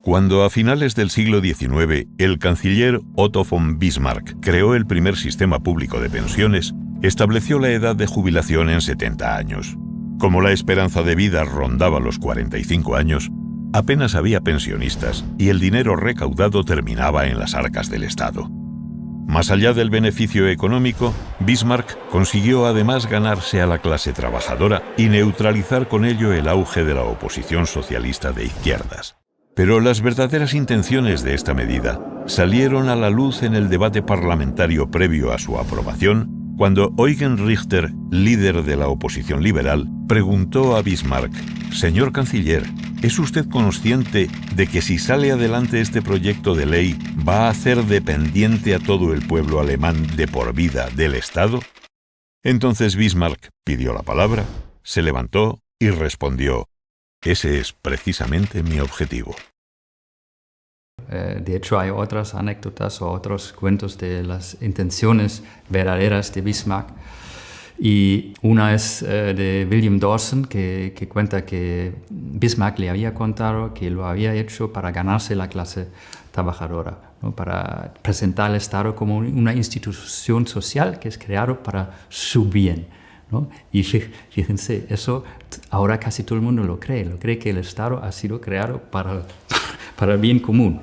Cuando a finales del siglo XIX el canciller Otto von Bismarck creó el primer sistema público de pensiones, estableció la edad de jubilación en 70 años. Como la esperanza de vida rondaba los 45 años, apenas había pensionistas y el dinero recaudado terminaba en las arcas del Estado. Más allá del beneficio económico, Bismarck consiguió además ganarse a la clase trabajadora y neutralizar con ello el auge de la oposición socialista de izquierdas. Pero las verdaderas intenciones de esta medida salieron a la luz en el debate parlamentario previo a su aprobación, cuando Eugen Richter, líder de la oposición liberal, preguntó a Bismarck: «Señor canciller, ¿es usted consciente de que si sale adelante este proyecto de ley va a hacer dependiente a todo el pueblo alemán de por vida del Estado?» Entonces Bismarck pidió la palabra, se levantó y respondió: «Ese es precisamente mi objetivo». De hecho, hay otras anécdotas o otros cuentos de las intenciones verdaderas de Bismarck. Y una es de William Dawson, que cuenta que Bismarck le había contado que lo había hecho para ganarse la clase trabajadora, ¿no? Para presentar al Estado como una institución social que es creado para su bien, ¿no? Y fíjense, eso ahora casi todo el mundo lo cree que el Estado ha sido creado para el bien común.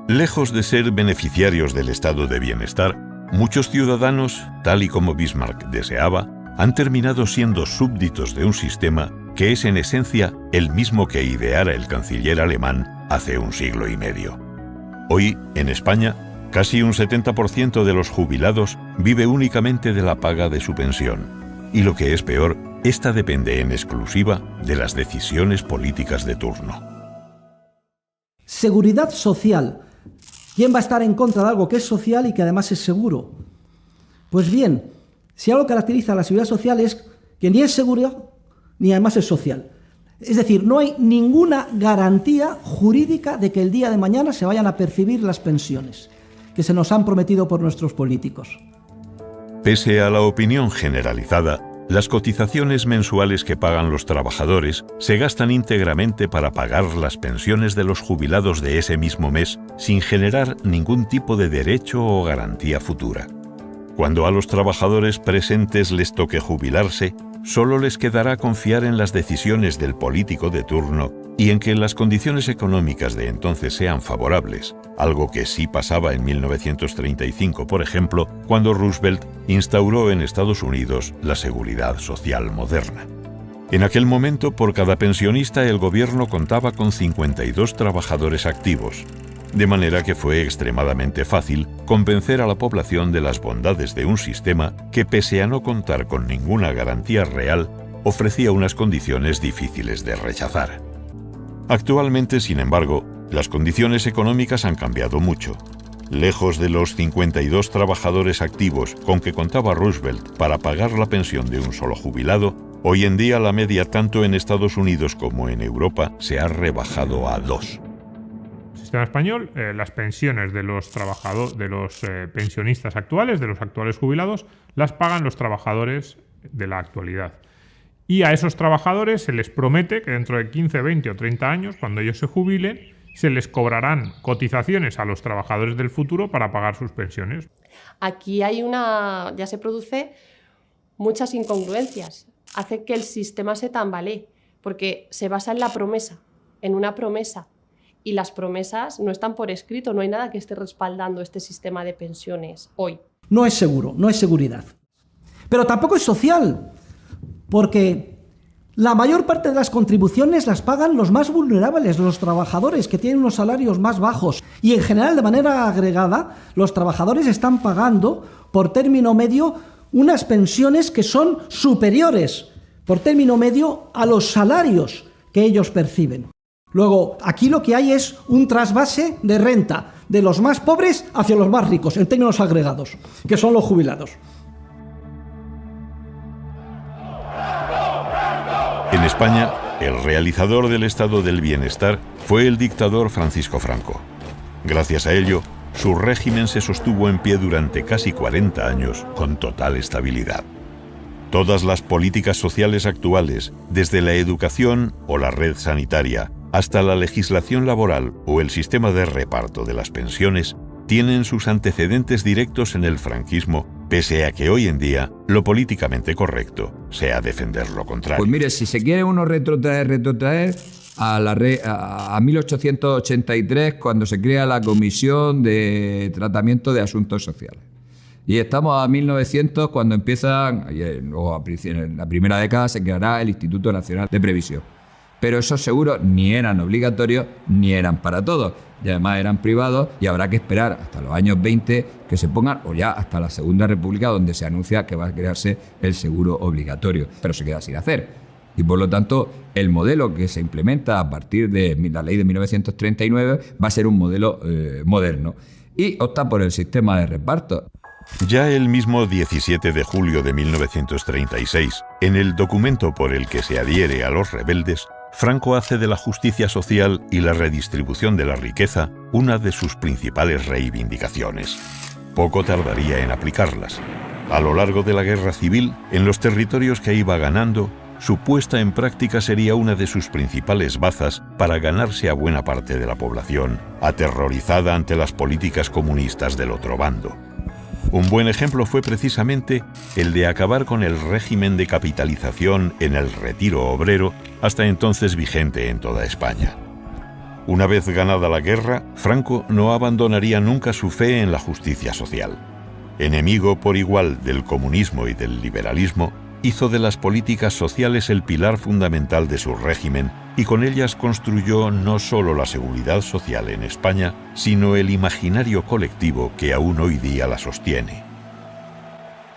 Lejos de ser beneficiarios del estado de bienestar, muchos ciudadanos, tal y como Bismarck deseaba, han terminado siendo súbditos de un sistema que es en esencia el mismo que ideara el canciller alemán hace un siglo y medio. Hoy, en España, casi un 70% de los jubilados vive únicamente de la paga de su pensión. Y lo que es peor, esta depende en exclusiva de las decisiones políticas de turno. Seguridad social. ¿Quién va a estar en contra de algo que es social y que además es seguro? Pues bien, si algo caracteriza a la seguridad social es que ni es seguro ni además es social. Es decir, no hay ninguna garantía jurídica de que el día de mañana se vayan a percibir las pensiones que se nos han prometido por nuestros políticos. Pese a la opinión generalizada, las cotizaciones mensuales que pagan los trabajadores se gastan íntegramente para pagar las pensiones de los jubilados de ese mismo mes sin generar ningún tipo de derecho o garantía futura. Cuando a los trabajadores presentes les toque jubilarse, solo les quedará confiar en las decisiones del político de turno y en que las condiciones económicas de entonces sean favorables, algo que sí pasaba en 1935, por ejemplo, cuando Roosevelt instauró en Estados Unidos la seguridad social moderna. En aquel momento, por cada pensionista, el gobierno contaba con 52 trabajadores activos, de manera que fue extremadamente fácil convencer a la población de las bondades de un sistema que, pese a no contar con ninguna garantía real, ofrecía unas condiciones difíciles de rechazar. Actualmente, sin embargo, las condiciones económicas han cambiado mucho. Lejos de los 52 trabajadores activos con que contaba Roosevelt para pagar la pensión de un solo jubilado, hoy en día la media tanto en Estados Unidos como en Europa se ha rebajado a 2. El sistema español, las pensiones de los pensionistas actuales, de los actuales jubilados, las pagan los trabajadores de la actualidad. Y a esos trabajadores se les promete que dentro de 15, 20 o 30 años, cuando ellos se jubilen, se les cobrarán cotizaciones a los trabajadores del futuro para pagar sus pensiones. Aquí ya se produce muchas incongruencias. Hace que el sistema se tambalee, porque se basa en la promesa, en una promesa. Y las promesas no están por escrito, no hay nada que esté respaldando este sistema de pensiones hoy. No es seguro, no es seguridad. Pero tampoco es social, porque la mayor parte de las contribuciones las pagan los más vulnerables, los trabajadores que tienen unos salarios más bajos. Y en general, de manera agregada, los trabajadores están pagando por término medio unas pensiones que son superiores por término medio a los salarios que ellos perciben. Luego, aquí lo que hay es un trasvase de renta de los más pobres hacia los más ricos, en términos agregados, que son los jubilados. En España, el realizador del estado del bienestar fue el dictador Francisco Franco. Gracias a ello, su régimen se sostuvo en pie durante casi 40 años con total estabilidad. Todas las políticas sociales actuales, desde la educación o la red sanitaria hasta la legislación laboral o el sistema de reparto de las pensiones tienen sus antecedentes directos en el franquismo, pese a que hoy en día lo políticamente correcto sea defender lo contrario. Pues mire, si se quiere uno retrotraer a 1883, cuando se crea la Comisión de Tratamiento de Asuntos Sociales. Y estamos a 1900, cuando empiezan, luego en la primera década se creará el Instituto Nacional de Previsión. Pero esos seguros ni eran obligatorios ni eran para todos. Y además eran privados y habrá que esperar hasta los años 20 que se pongan, o ya hasta la Segunda República, donde se anuncia que va a crearse el seguro obligatorio. Pero se queda sin hacer. Y por lo tanto, el modelo que se implementa a partir de la ley de 1939 va a ser un modelo moderno. Y opta por el sistema de reparto. Ya el mismo 17 de julio de 1936, en el documento por el que se adhiere a los rebeldes, Franco hace de la justicia social y la redistribución de la riqueza una de sus principales reivindicaciones. Poco tardaría en aplicarlas. A lo largo de la guerra civil, en los territorios que iba ganando, su puesta en práctica sería una de sus principales bazas para ganarse a buena parte de la población, aterrorizada ante las políticas comunistas del otro bando. Un buen ejemplo fue precisamente el de acabar con el régimen de capitalización en el retiro obrero, hasta entonces vigente en toda España. Una vez ganada la guerra, Franco no abandonaría nunca su fe en la justicia social. Enemigo por igual del comunismo y del liberalismo, hizo de las políticas sociales el pilar fundamental de su régimen y con ellas construyó no solo la seguridad social en España, sino el imaginario colectivo que aún hoy día la sostiene.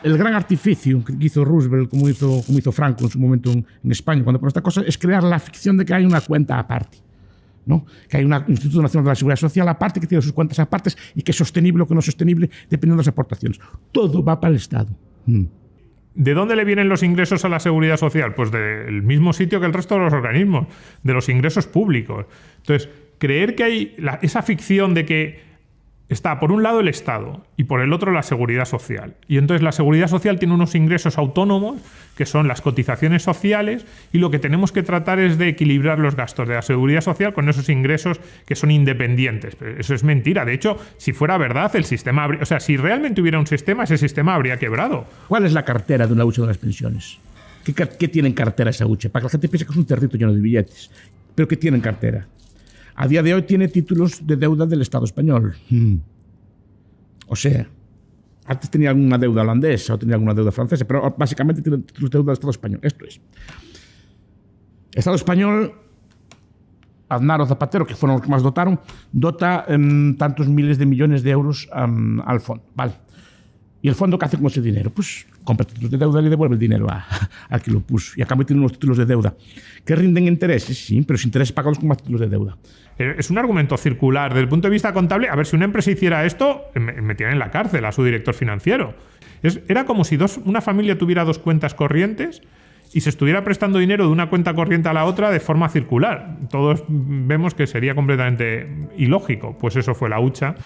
El gran artificio que hizo Roosevelt, como hizo Franco en su momento en España, cuando pone esta cosa, es crear la ficción de que hay una cuenta aparte, ¿no? Que hay un Instituto Nacional de la Seguridad Social aparte, que tiene sus cuentas apartes y que es sostenible o que no es sostenible dependiendo de las aportaciones. Todo va para el Estado. ¿De dónde le vienen los ingresos a la seguridad social? Pues del mismo sitio que el resto de los organismos, de los ingresos públicos. Entonces, creer que hay esa ficción de que está por un lado el Estado y por el otro la seguridad social. Y entonces la seguridad social tiene unos ingresos autónomos, que son las cotizaciones sociales, y lo que tenemos que tratar es de equilibrar los gastos de la seguridad social con esos ingresos que son independientes. Pero eso es mentira. De hecho, si fuera verdad, el sistema habría, o sea, si realmente hubiera un sistema, ese sistema habría quebrado. ¿Cuál es la cartera de una hucha de las pensiones? ¿Qué tiene en cartera esa hucha? Para que la gente piense que es un cerrito lleno de billetes. ¿Pero qué tiene en cartera? A día de hoy tiene títulos de deuda del Estado español. O sea, antes tenía alguna deuda holandesa o tenía alguna deuda francesa, pero básicamente tiene títulos de deuda del Estado español. Esto es. El Estado español, Aznar o Zapatero, que fueron los que más dotaron, dota tantos miles de millones de euros al fondo. Vale. ¿Y el fondo qué hace con ese dinero? Pues compra títulos de deuda y le devuelve el dinero al que lo puso. Y a cambio tiene unos títulos de deuda que rinden intereses, sí, pero sin intereses pagados con más títulos de deuda. Es un argumento circular. Desde el punto de vista contable, a ver, si una empresa hiciera esto, metían en la cárcel a su director financiero. Era como si una familia tuviera dos cuentas corrientes y se estuviera prestando dinero de una cuenta corriente a la otra de forma circular. Todos vemos que sería completamente ilógico. Pues eso fue la hucha.